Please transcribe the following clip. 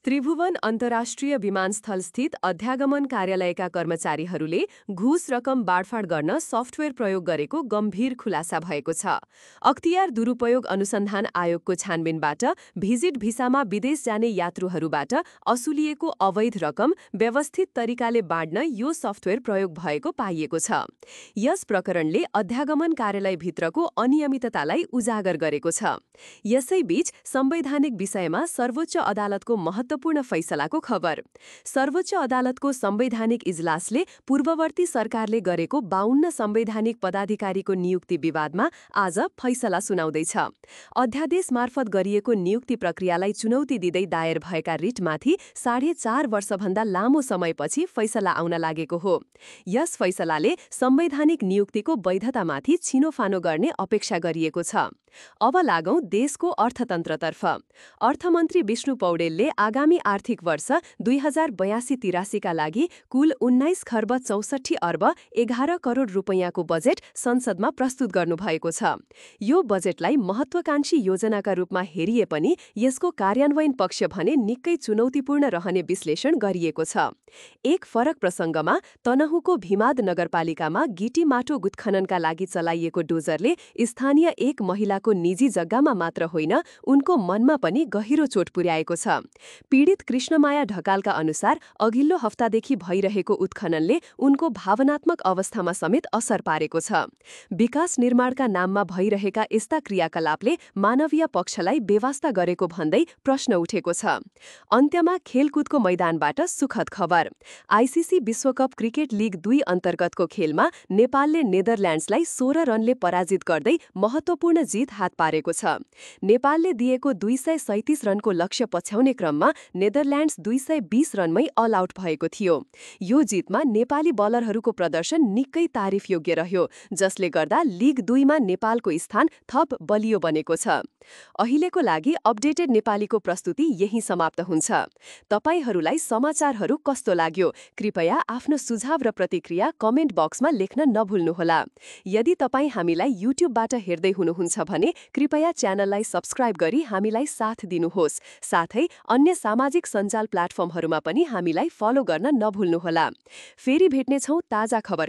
त्रिभुवन अन्तर्राष्ट्रिय विमानस्थलस्थित अध्यागमन कार्यालयका कर्मचारीहरूले घुस रकम बाँडफाँड गर्न सफ्टवेयर प्रयोग गरेको गम्भीर खुलासा भएको छ। अख्तियार दुरुपयोग अनुसन्धान आयोगको छानबिनबाट भिजिट भिसामा विदेश जाने यात्रुहरूबाट असुलिएको अवैध रकम व्यवस्थित तरिकाले बाँड्न यो सफ्टवेयर प्रयोग भएको पाइएको छ। यस प्रकरणले अध्यागमन कार्यालयभित्रको अनियमिततालाई उजागर गरेको छ। यसैबीच संवैधानिक विषयमा सर्वोच्च अदालतको महत्त्वपूर्ण फैसलाको खबर। सर्वोच्च अदालतको संवैधानिक इजलासले पूर्ववर्ती सरकारले गरेको 52 संवैधानिक पदाधिकारीको नियुक्ति विवादमा आज फैसला सुनाउँदैछ। अध्यादेश मार्फत गरिएको नियुक्ति प्रक्रियालाई चुनौती दिँदै दायर भएका रिटमाथि 4.5 वर्षभन्दा लामो समयपछि फैसला आउन लागेको हो। यस फैसलाले संवैधानिक नियुक्तिको वैधतामाथि छिनोफानो गर्ने अपेक्षा गरिएको छ। अब लागौं देशको अर्थतन्त्रतर्फ। अर्थमन्त्री विष्णु पौडेलले आगामी आर्थिक वर्ष 2082-83 का लागि कुल 19 खर्ब 64 अर्ब 11 करोड रुपैयाँको बजेट संसदमा प्रस्तुत गर्नुभएको छ। यो बजेटलाई महत्त्वकांक्षी योजनाका रूपमा हेरिए पनि यसको कार्यान्वयन पक्ष भने निकै चुनौतीपूर्ण रहने विश्लेषण गरिएको छ। एक फरक प्रसङ्गमा तनहुँको भीमाद नगरपालिकामा गिटी माटो गुत्खननका लागि चलाइएको डोजरले स्थानीय एक महिलाको निजी जग्गामा मात्र होइन उनको मनमा पनि गहिरो चोट पुर्याएको छ। पीडित कृष्णमाया ढकालका अनुसार अघिल्लो हप्तादेखि भइरहेको उत्खननले उनको भावनात्मक अवस्थामा समेत असर पारेको छ। विकास निर्माणका नाममा भइरहेका यस्ता क्रियाकलापले मानवीय पक्षलाई बेवास्ता गरेको भन्दै प्रश्न उठेको छ। अन्त्यमा खेलकुदको मैदानबाट सुखद खबर। आइसिसी विश्वकप क्रिकेट लिग 2 अन्तर्गतको खेलमा नेपालले नेदरल्यान्ड्सलाई 16 रनले पराजित गर्दै महत्त्वपूर्ण जित हात पारेको छ। नेपालले दिएको 237 रनको लक्ष्य पछ्याउने क्रममा नेदरल्यान्ड्स 220 रनमै अल आउट भएको थियो। यो जितमा नेपाली बलरहरूको प्रदर्शन निकै तारिफ योग्य रह्यो, जसले गर्दा लिग 2 मा नेपालको स्थान थप बलियो बनेको छ। अहिलेको लागि अपडेटेड नेपालीको प्रस्तुति यही समाप्त हुन्छ। तपाईहरूलाई समाचारहरू कस्तो लाग्यो? कृपया आफ्नो सुझाव र प्रतिक्रिया कमेन्ट बक्समा लेख्न नभुल्नुहोला। यदि तपाईँ हामीलाई युट्युबबाट हेर्दै हुनुहुन्छ भने कृपया च्यानललाई सब्स्क्राइब गरी हामीलाई साथ दिनुहोस्। साथै अन्य सामाजिक सञ्जाल प्लेटफर्महरूमा पनि हामीलाई फलो गर्न नभुल्नुहोला। फेरि भेट्नेछौँ ताजा खबर